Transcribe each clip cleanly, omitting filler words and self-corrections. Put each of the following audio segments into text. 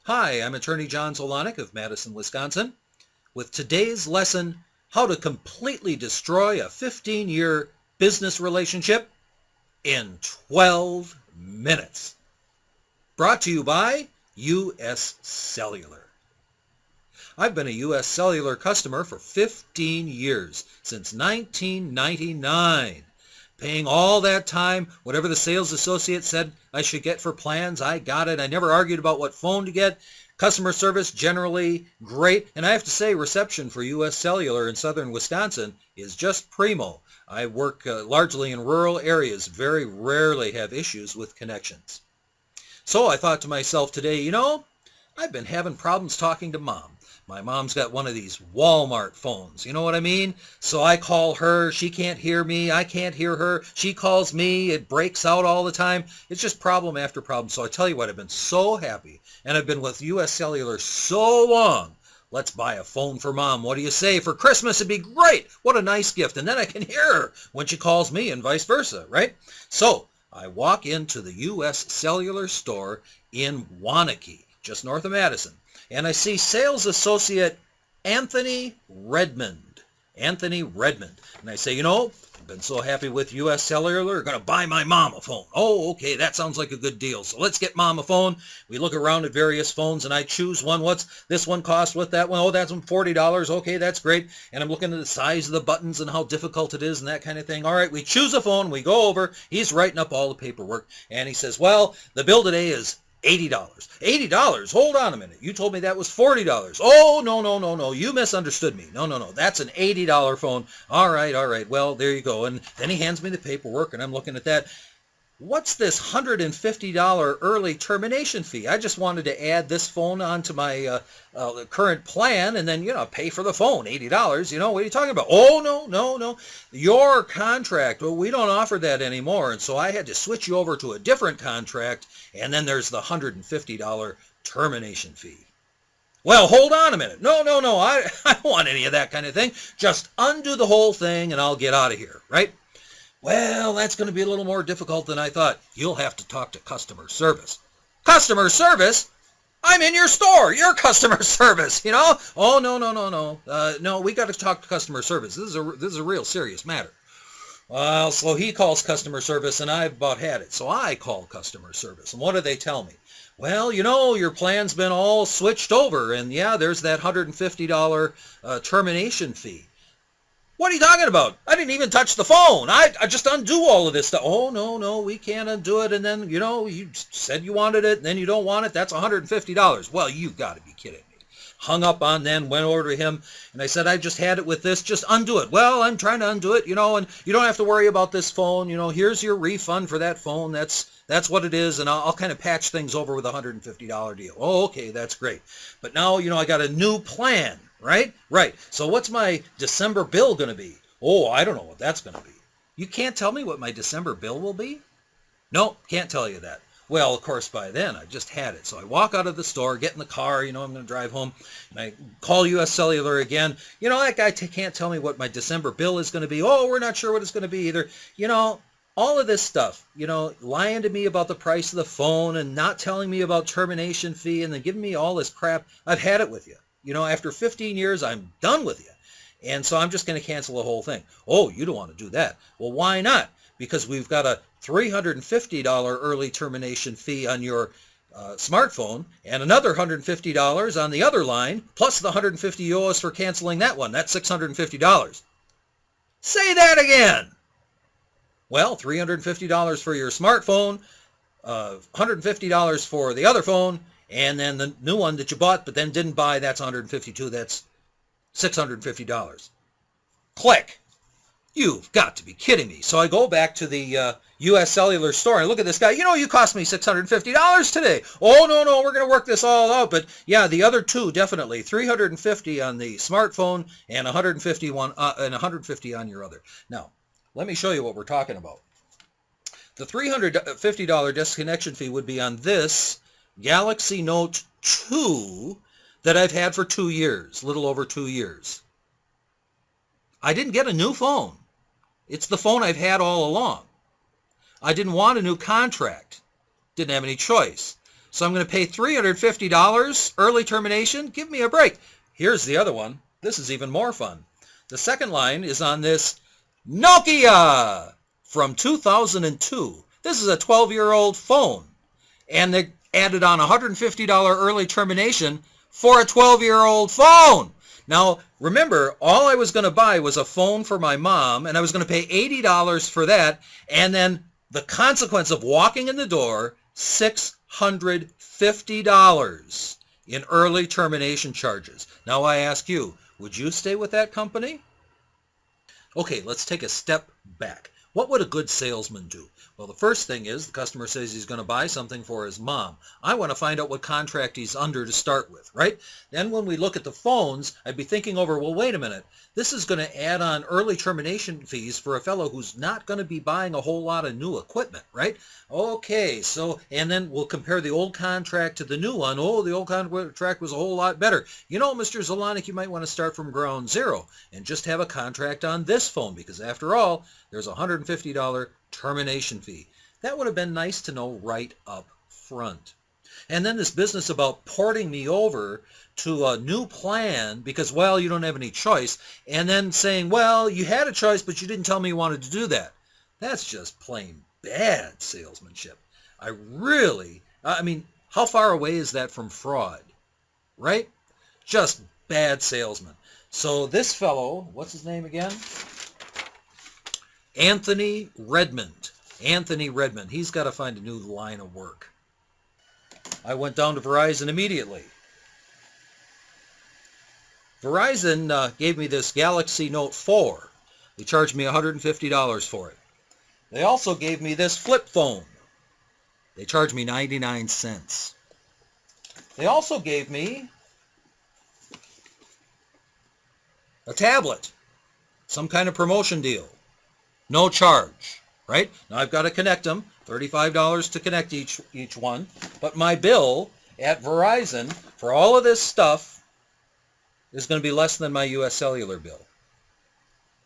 Hi, I'm attorney John Zolanik of Madison, Wisconsin, with today's lesson, how to completely destroy a 15-year business relationship in 12 minutes. Brought to you by US Cellular. I've been a US Cellular customer for 15 years, since 1999. Paying all that time, whatever the sales associate said I should get for plans, I got it. I never argued about what phone to get. Customer service generally great. And I have to say, reception for US Cellular in southern Wisconsin is just primo. I work largely in rural areas, very rarely have issues with connections. So I thought to myself today, I've been having problems talking to Mom. My mom's got one of these Walmart phones, you know what I mean? So I call her, she can't hear me, I can't hear her, she calls me, it breaks out all the time. It's just problem after problem. So I tell you what, I've been so happy, and I've been with US Cellular so long. Let's buy a phone for Mom. What do you say? For Christmas, it'd be great. What a nice gift. And then I can hear her when she calls me and vice versa, right? So I walk into the US Cellular store in Waunakee, just north of Madison. And I see sales associate Anthony Redmond. Anthony Redmond. And I say, I've been so happy with US Cellular, going to buy my mom a phone. Oh, okay, that sounds like a good deal. So let's get Mom a phone. We look around at various phones, and I choose one. What's this one cost with that one? Oh, that's $40. Okay, that's great. And I'm looking at the size of the buttons and how difficult it is and that kind of thing. All right, we choose a phone. We go over. He's writing up all the paperwork. And he says, well, the bill today is $80. $80? Hold on a minute. You told me that was $40. Oh, no. You misunderstood me. No. That's an $80 phone. All right. Well, there you go. And then he hands me the paperwork, and I'm looking at that. What's this $150 early termination fee? I just wanted to add this phone onto my current plan and then, pay for the phone, $80. What are you talking about? Oh, no. Your contract, well, we don't offer that anymore. And so I had to switch you over to a different contract. And then there's the $150 termination fee. Well, hold on a minute. No. I don't want any of that kind of thing. Just undo the whole thing and I'll get out of here, right? Well, that's going to be a little more difficult than I thought. You'll have to talk to customer service. Customer service? I'm in your store. Your customer service, Oh, no. No, we got to talk to customer service. This is a real serious matter. Well, so he calls customer service, and I've about had it. So I call customer service. And what do they tell me? Well, your plan's been all switched over, and yeah, there's that $150 termination fee. What are you talking about? I didn't even touch the phone. I just undo all of this stuff. Oh, no, we can't undo it. And then, you said you wanted it, and then you don't want it. That's $150. Well, you've got to be kidding me. Hung up on then, went over to him, and I said, I just had it with this. Just undo it. Well, I'm trying to undo it, and you don't have to worry about this phone. Here's your refund for that phone. That's what it is, and I'll kind of patch things over with a $150 deal. Oh, okay, that's great. But now, I got a new plan. Right? So what's my December bill going to be? Oh, I don't know what that's going to be. You can't tell me what my December bill will be? No, can't tell you that. Well, of course, by then I just had it. So I walk out of the store, get in the car, I'm going to drive home, and I call US Cellular again. That guy can't tell me what my December bill is going to be. Oh, we're not sure what it's going to be either. All of this stuff, lying to me about the price of the phone and not telling me about termination fee and then giving me all this crap. I've had it with you. After 15 years, I'm done with you. And so I'm just going to cancel the whole thing. Oh, you don't want to do that. Well, why not? Because we've got a $350 early termination fee on your smartphone and another $150 on the other line, plus the $150 you owe us for canceling that one. That's $650. Say that again. Well, $350 for your smartphone, $150 for the other phone, and then the new one that you bought but then didn't buy, that's $152. That's $650. Click. You've got to be kidding me. So I go back to the US Cellular store and look at this guy. You cost me $650 today. Oh, no, we're going to work this all out. But yeah, the other two, definitely. $350 on the smartphone and $150 on your other. Now, let me show you what we're talking about. The $350 disconnection fee would be on this Galaxy Note 2 that I've had for 2 years, a little over 2 years. I didn't get a new phone. It's the phone I've had all along. I didn't want a new contract. Didn't have any choice. So I'm going to pay $350 early termination? Give me a break. Here's the other one. This is even more fun. The second line is on this Nokia from 2002. This is a 12-year-old phone. And they added on $150 early termination for a 12-year-old phone. Now, remember, all I was going to buy was a phone for my mom, and I was going to pay $80 for that, and then the consequence of walking in the door, $650 in early termination charges. Now I ask you, would you stay with that company? Okay, let's take a step back. What would a good salesman do? Well, the first thing is the customer says he's going to buy something for his mom. I want to find out what contract he's under to start with, right? Then when we look at the phones, I'd be thinking over, well, wait a minute. This is going to add on early termination fees for a fellow who's not going to be buying a whole lot of new equipment, right? Okay, so, and then we'll compare the old contract to the new one. Oh, the old contract was a whole lot better. You know, Mr. Zelanik, you might want to start from ground zero and just have a contract on this phone because after all, there's a $150 termination fee. That would have been nice to know right up front. And then this business about porting me over to a new plan because, well, you don't have any choice, and then saying, well, you had a choice, but you didn't tell me you wanted to do that. That's just plain bad salesmanship. I mean, how far away is that from fraud, right? Just bad salesman. So this fellow, what's his name again? Anthony Redmond. Anthony Redmond. He's got to find a new line of work. I went down to Verizon immediately. Verizon gave me this Galaxy Note 4. They charged me $150 for it. They also gave me this flip phone. They charged me 99 cents. They also gave me a tablet, some kind of promotion deal. No charge, right? Now I've got to connect them, $35 to connect each one, but my bill at Verizon for all of this stuff is going to be less than my US Cellular bill.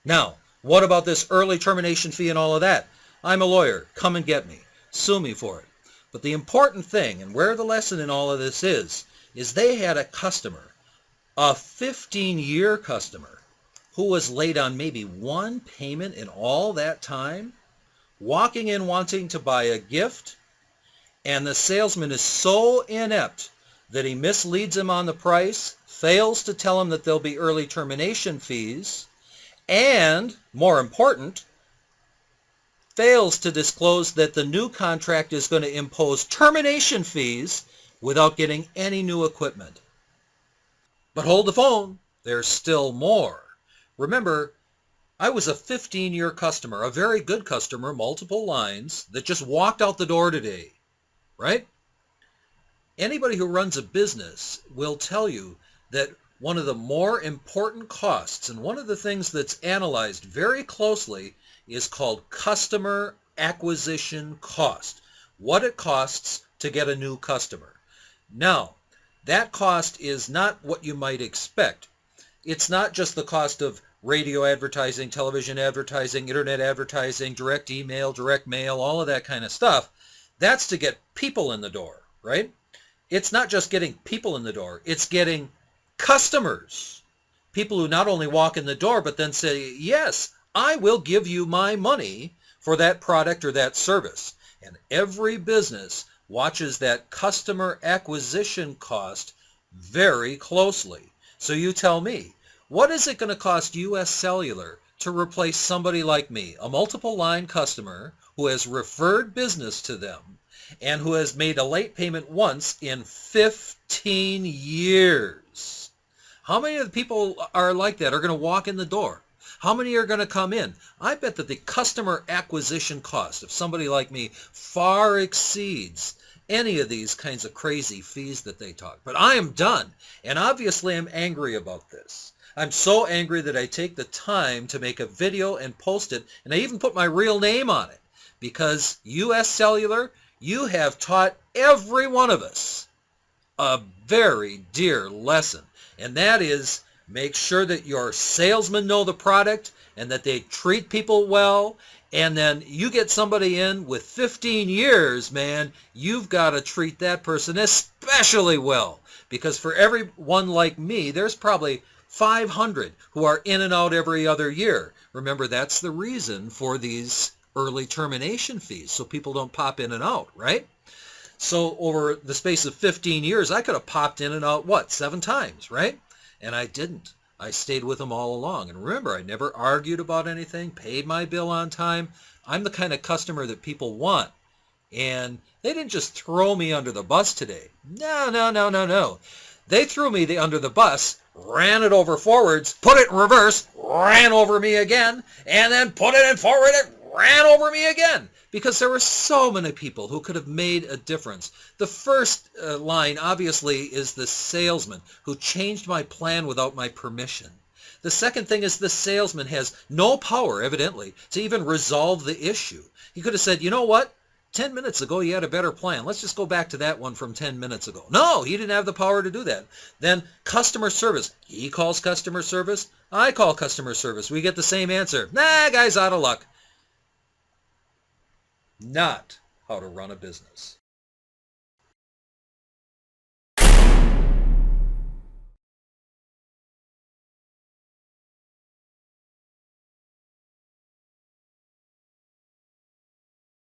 Now, what about this early termination fee and all of that? I'm a lawyer. Come and get me. Sue me for it. But the important thing, and where the lesson in all of this is they had a customer, a 15-year customer, who was late on maybe one payment in all that time, walking in wanting to buy a gift, and the salesman is so inept that he misleads him on the price, fails to tell him that there'll be early termination fees, and, more important, fails to disclose that the new contract is going to impose termination fees without getting any new equipment. But hold the phone, there's still more. Remember, I was a 15-year customer, a very good customer, multiple lines, that just walked out the door today, right? Anybody who runs a business will tell you that one of the more important costs, and one of the things that's analyzed very closely, is called customer acquisition cost. What it costs to get a new customer. Now, that cost is not what you might expect. It's not just the cost of radio advertising, television advertising, internet advertising, direct email, direct mail, all of that kind of stuff. That's to get people in the door, right? It's not just getting people in the door. It's getting customers. People who not only walk in the door, but then say, yes, I will give you my money for that product or that service. And every business watches that customer acquisition cost very closely. So you tell me, what is it going to cost US Cellular to replace somebody like me, a multiple line customer who has referred business to them and who has made a late payment once in 15 years? How many of the people are like that, are going to walk in the door? How many are going to come in? I bet that the customer acquisition cost of somebody like me far exceeds any of these kinds of crazy fees that they talk. But I am done, and obviously I'm angry about this. I'm so angry that I take the time to make a video and post it, and I even put my real name on it, because US Cellular, you have taught every one of us a very dear lesson, and that is make sure that your salesmen know the product and that they treat people well And then you get somebody in with 15 years, man, you've got to treat that person especially well. Because for everyone like me, there's probably 500 who are in and out every other year. Remember, that's the reason for these early termination fees, so people don't pop in and out, right? So over the space of 15 years, I could have popped in and out, 7 times, right? And I didn't. I stayed with them all along. And remember, I never argued about anything, paid my bill on time. I'm the kind of customer that people want. And they didn't just throw me under the bus today. No, no, no, no, no. They threw me under the bus, ran it over forwards, put it in reverse, ran over me again, and then put it in forward and ran over me again. Because there were so many people who could have made a difference. The first line, obviously, is the salesman who changed my plan without my permission. The second thing is the salesman has no power, evidently, to even resolve the issue. He could have said, you know what? 10 minutes ago, you had a better plan. Let's just go back to that one from 10 minutes ago. No, he didn't have the power to do that. Then customer service. He calls customer service. I call customer service. We get the same answer. Nah, guy's out of luck. Not how to run a business.